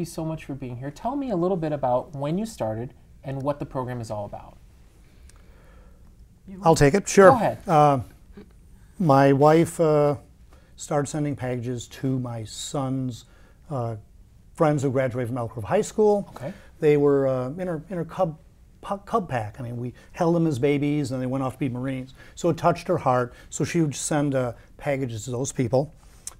you so much for being here. Tell me a little bit about when you started and what the program is all about. I'll take it. Sure. Go ahead. My wife started sending packages to my son's friends who graduated from Elk Grove High School. Okay. They were in her cub pack. I mean, we held them as babies, and they went off to be Marines. So it touched her heart. So she would send packages to those people,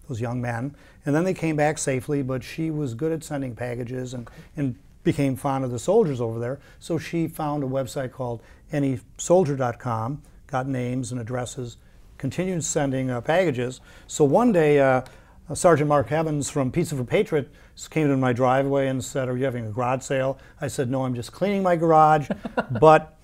those young men, and then they came back safely. But she was good at sending packages and became fond of the soldiers over there. So she found a website called anysoldier.com, got names and addresses, continued sending packages. So one day, Sergeant Mark Evans from Pizza for Patriots came to my driveway and said, "Are you having a garage sale?" I said, "No, I'm just cleaning my garage, but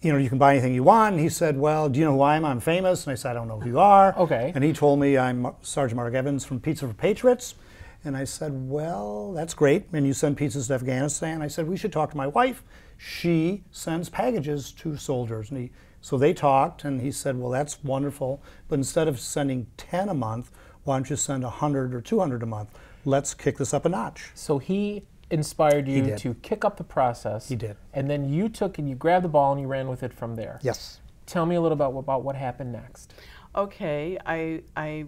you know, you can buy anything you want." And he said, "Well, do you know who I am? I'm famous." And I said, "I don't know who you are." Okay. And he told me, "I'm Sergeant Mark Evans from Pizza for Patriots." And I said, "Well, that's great. And you send pizzas to Afghanistan." I said, "We should talk to my wife. She sends packages to soldiers." And so they talked, and he said, "Well, that's wonderful. But instead of sending 10 a month, why don't you send 100 or 200 a month? Let's kick this up a notch." So he inspired you to kick up the process. He did. And then you took and you grabbed the ball and you ran with it from there. Yes. Tell me a little about what happened next. Okay, I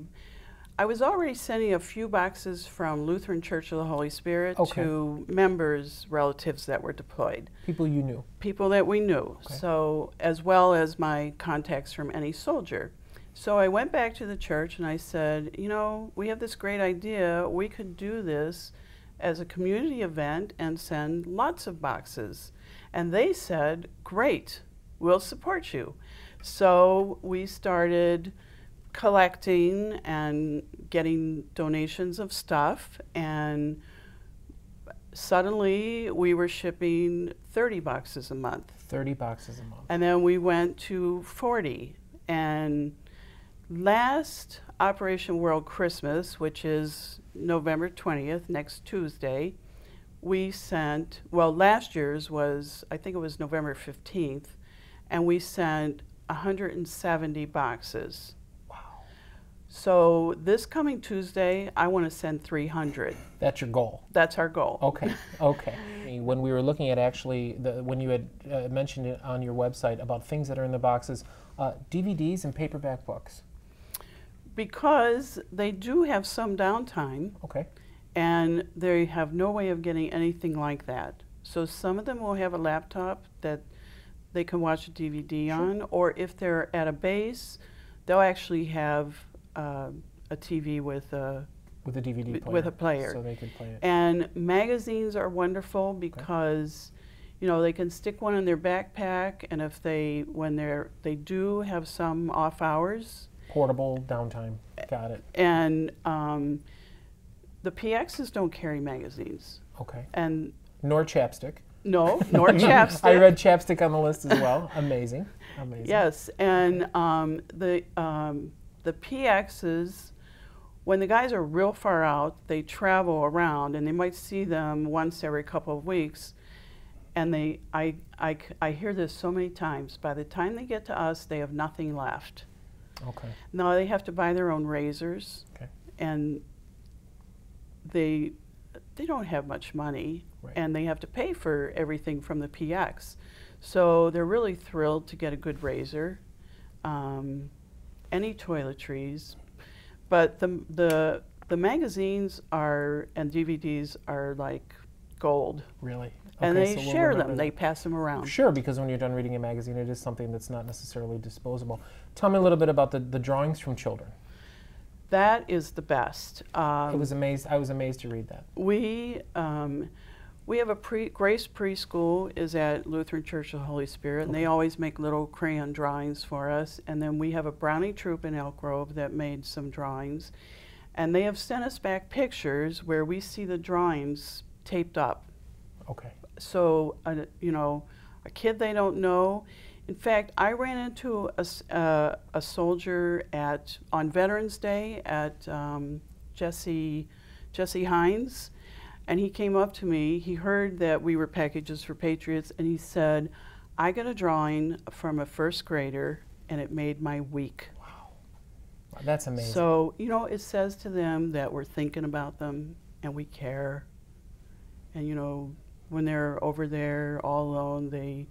was already sending a few boxes from Lutheran Church of the Holy Spirit to members, relatives that were deployed. People you knew. People that we knew. Okay. So, as well as my contacts from any soldier. So I went back to the church and I said, you know, we have this great idea. We could do this as a community event and send lots of boxes. And they said, great, we'll support you. So we started collecting and getting donations of stuff, and suddenly we were shipping 30 boxes a month. 30 boxes a month. And then we went to 40. And last Operation World Christmas, which is November 20th, next Tuesday, we sent, well, last year's was, I think it was November 15th, and we sent 170 boxes. Wow. So this coming Tuesday, I want to send 300. That's your goal? That's our goal. Okay, okay. When we were looking at actually, when you had mentioned it on your website about things that are in the boxes, DVDs and paperback books. Because they do have some downtime. Okay. And they have no way of getting anything like that. So some of them will have a laptop that they can watch a DVD on, or if they're at a base, they'll actually have a TV with a DVD player. With a player. So they could play it. And magazines are wonderful because you know, they can stick one in their backpack, and if when they do have some off hours. Portable downtime. Got it. And the PXs don't carry magazines. Okay. And nor chapstick. No, nor chapstick. I read chapstick on the list as well. Amazing. Amazing. Yes, and the PXs, when the guys are real far out, they travel around, and they might see them once every couple of weeks. And I hear this so many times. By the time they get to us, they have nothing left. Okay. Now they have to buy their own razors. Okay. And they don't have much money, right. And they have to pay for everything from the PX. So they're really thrilled to get a good razor, any toiletries, but the magazines and DVDs are like gold. Really? Okay, And they so we'll share remember them. that. They pass them around. Sure, because when you're done reading a magazine, it is something that's not necessarily disposable. Tell me a little bit about the drawings from children. That is the best. I was amazed to read that. We have a Grace Preschool is at Lutheran Church of the Holy Spirit, and they always make little crayon drawings for us. And then we have a Brownie troop in Elk Grove that made some drawings, and they have sent us back pictures where we see the drawings taped up. Okay. So you know, a kid they don't know. In fact, I ran into a soldier on Veterans Day at Jesse Hines, and he came up to me. He heard that we were Packages for Patriots, and he said, "I got a drawing from a first grader, and it made my week." Wow, that's amazing. So you know, it says to them that we're thinking about them, and we care. And you know, when they're over there all alone, they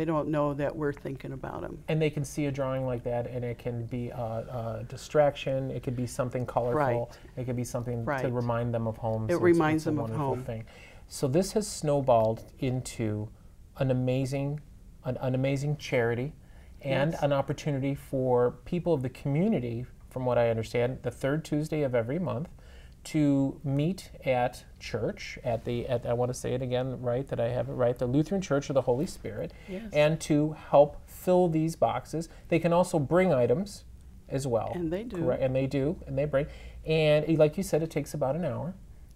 don't know that we're thinking about them. And they can see a drawing like that, and it can be a distraction. It could be something colorful. Right. It could be something Right. to remind them of home. It So reminds it's a them of wonderful home. thing. So this has snowballed into an amazing charity, and Yes. an opportunity for people of the community, from what I understand, the third Tuesday of every month, to meet at church at I want to say it again right, that I have it right, the Lutheran Church of the Holy Spirit, Yes. and to help fill these boxes. They can also bring items as well. And they do. Correct. And they do, and they bring. And like you said, it takes about an hour.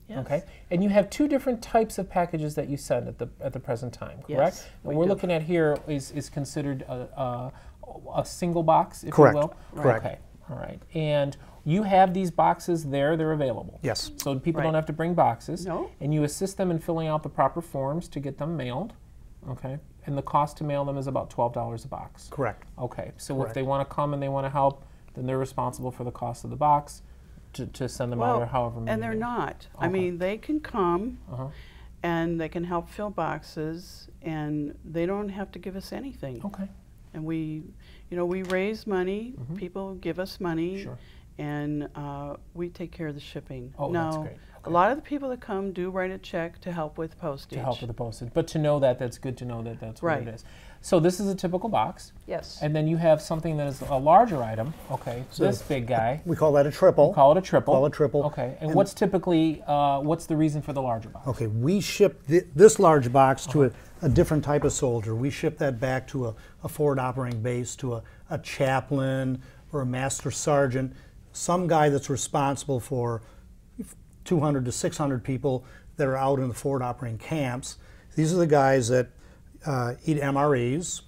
Yes. Okay. And you have two different types of packages that you send at the present time, correct? Yes, What we we're do. looking at here is considered a single box, if Correct. you will. Correct. Okay. All right. And you have these boxes there; they're available. Yes. So people Right. don't have to bring boxes. No. And you assist them in filling out the proper forms to get them mailed. Okay. And the cost to mail them is about $12 a box. Correct. Okay. So if Correct. they want to come and they want to help, then they're responsible for the cost of the box to send them out, or however many. and they're they- not. I Okay. mean, they can come Uh-huh. and they can help fill boxes, and they don't have to give us anything. Okay. And we raise money. People give us money, Sure. and we take care of the shipping. Oh, now, that's great. a lot of the people that come do write a check to help with postage. To help with the postage. But to know that, that's good to know that that's what Right. it is. So this is a typical box. Yes. And then you have something that is a larger item. Okay. So this big guy. We call that a triple. Call it a triple. Call it a triple. Okay. And what's typically, what's the reason for the larger box? Okay, we ship this large box to a different type of soldier. We ship that back to a forward operating base, to a chaplain or a master sergeant, some guy that's responsible for 200 to 600 people that are out in the forward operating camps. These are the guys that eat MREs,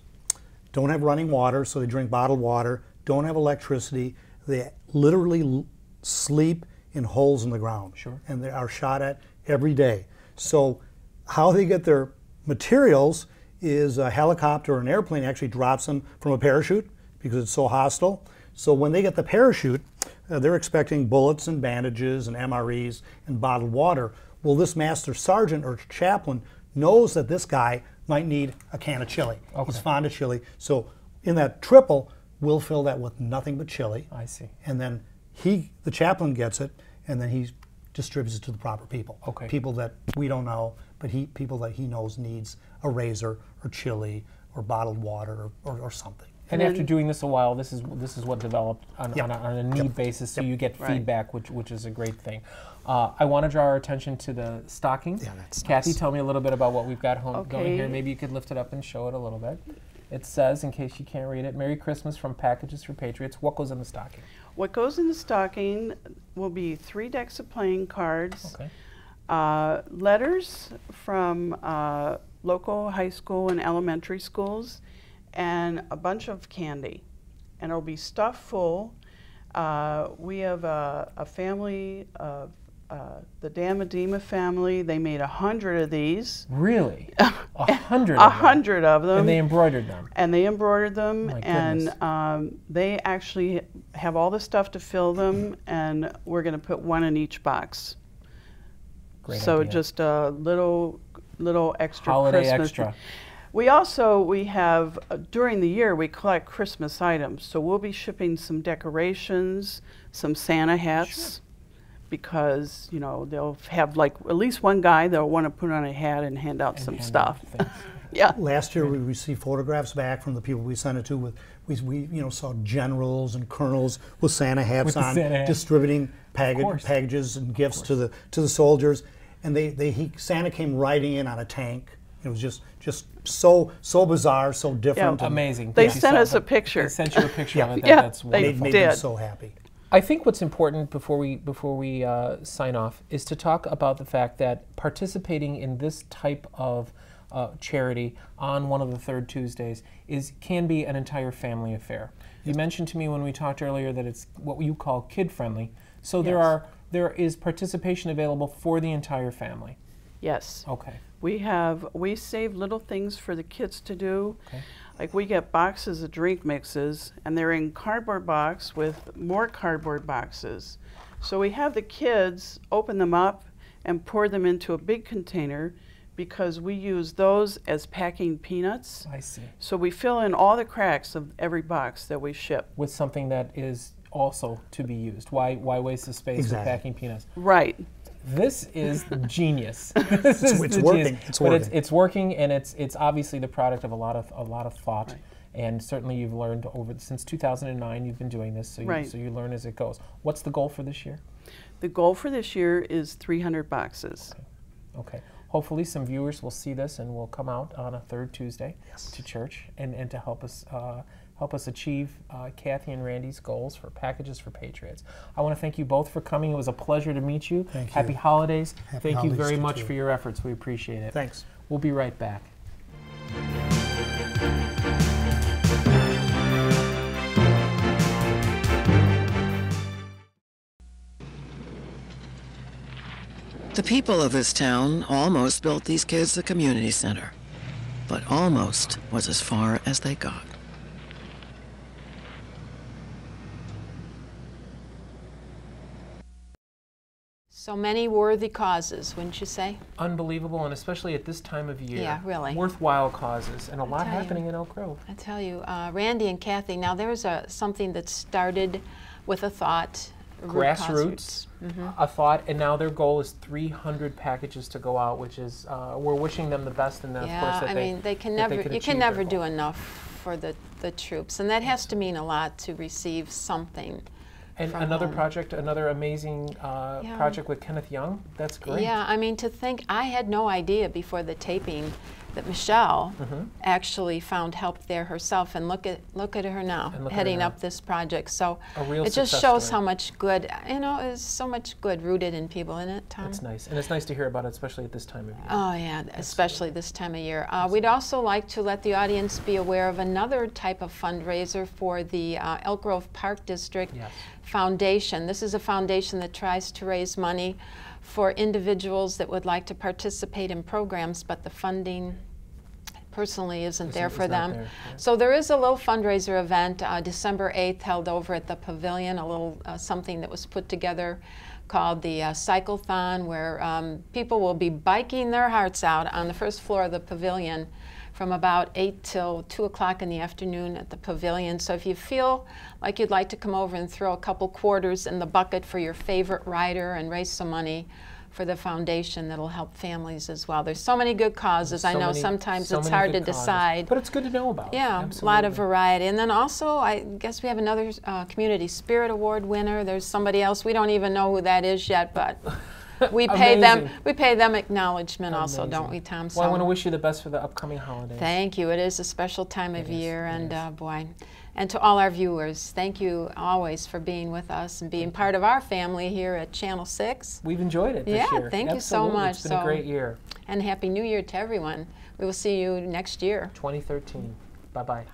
don't have running water, so they drink bottled water, don't have electricity. They literally sleep in holes in the ground. Sure. And they are shot at every day. So how they get their materials is a helicopter or an airplane actually drops them from a parachute because it's so hostile. So when they get the parachute, they're expecting bullets and bandages and MREs and bottled water. Well, this master sergeant or chaplain knows that this guy might need a can of chili. Okay. He's fond of chili. So in that triple, we'll fill that with nothing but chili. I see. And then the chaplain gets it, and then he distributes it to the proper people. Okay. People that we don't know, but people that he knows needs a razor or chili or bottled water or something. And And after then- doing this a while, this is what developed on, Yep. on a need basis, so you get Right. feedback, which is a great thing. I want to draw our attention to the stocking. Yeah, that's Kathy, nice. tell me a little bit about what we've got going here. Okay. Maybe you could lift it up and show it a little bit. It says, in case you can't read it, Merry Christmas from Packages for Patriots. What goes in the stocking? What goes in the stocking will be 3 decks of playing cards, Okay. letters from local high school and elementary schools, and a bunch of candy. And it'll be stuffed full. We have a family of the Damadima family. They made 100 of these. Really? 100 of them? 100 of them. And they embroidered them? And they embroidered them, My and goodness. they actually have all the stuff to fill them, and we're going to put one in each box. Great So idea. just a little extra Holiday Christmas. extra. We have during the year we collect Christmas items, so we'll be shipping some decorations, some Santa hats. Because they'll have like at least one guy that'll want to put on a hat and hand out And some hand stuff. out things. Yeah. Last year we received photographs back from the people we sent it to with we saw generals and colonels with Santa hats With the on Santa hat. distributing course. packages and gifts to the soldiers, and Santa came riding in on a tank. It was just so bizarre, so different. Yeah. and Amazing. They Did you sent saw us a that? picture. They sent you a picture of it. Yeah, That's they wonderful. made them did. so happy. I think what's important before we sign off is to talk about the fact that participating in this type of charity on one of the third Tuesdays can be an entire family affair. You mentioned to me when we talked earlier that it's what you call kid friendly. So Yes. there is participation available for the entire family. Yes. Okay. We save little things for the kids to do. Okay. Like we get boxes of drink mixes, and they're in cardboard box with more cardboard boxes. So we have the kids open them up and pour them into a big container because we use those as packing peanuts. I see. So we fill in all the cracks of every box that we ship. With something that is also to be used. Why waste the space with packing peanuts? Right. This is genius. It's working. It's working. It's working, and it's obviously the product of a lot of thought. Right. And certainly you've learned since 2009 you've been doing this, so you learn as it goes. What's the goal for this year? The goal for this year is 300 boxes. Okay. Hopefully some viewers will see this and will come out on a third Tuesday to church and to help us achieve Kathy and Randy's goals for Packages for Patriots. I want to thank you both for coming. It was a pleasure to meet you. Thank you. Happy holidays. Happy Thank you holidays very to much you. for your efforts. We appreciate it. Thanks. We'll be right back. The people of this town almost built these kids a community center, but almost was as far as they got. So many worthy causes, wouldn't you say? Unbelievable, and especially at this time of year. Yeah, really. Worthwhile causes, and a lot happening in Elk Grove. I tell you, Randy and Kathy, now there's something that started with a thought. Grassroots, a thought, and now their goal is 300 packages to go out, which is we're wishing them the best, and then of course that you can never do enough for the troops, and that has to mean a lot to receive something. And another project, another amazing project with Kenneth Young. That's great. Yeah, I mean, to think, I had no idea before the taping that Michelle actually found help there herself, and look at her now, heading up this project. So it just shows how much good, there's so much good rooted in people, isn't it, Tom? That's nice, and it's nice to hear about it, especially at this time of year. Oh yeah, especially this time of year. We'd also like to let the audience be aware of another type of fundraiser for the Elk Grove Park District Foundation. This is a foundation that tries to raise money for individuals that would like to participate in programs, but the funding personally isn't there for them. So there is a little fundraiser event December 8th held over at the Pavilion, a little something that was put together called the Cycle-thon, where people will be biking their hearts out on the first floor of the Pavilion from about 8 till 2 o'clock in the afternoon at the Pavilion. So if you feel like you'd like to come over and throw a couple quarters in the bucket for your favorite rider and raise some money for the foundation, that'll help families as well. There's so many good causes. I know sometimes it's hard to decide. But it's good to know about. Yeah, absolutely. A lot of variety. And then also, I guess we have another Community Spirit Award winner. There's somebody else. We don't even know who that is yet, but we pay them. We pay them acknowledgement also, don't we, Tom? Well, I want to wish you the best for the upcoming holidays. Thank you. It is a special time of year, and boy. And to all our viewers, thank you always for being with us and being part of our family here at Channel 6. We've enjoyed it this year. Yeah, thank you so much. It's been a great year. And Happy New Year to everyone. We will see you next year. 2013. Bye-bye.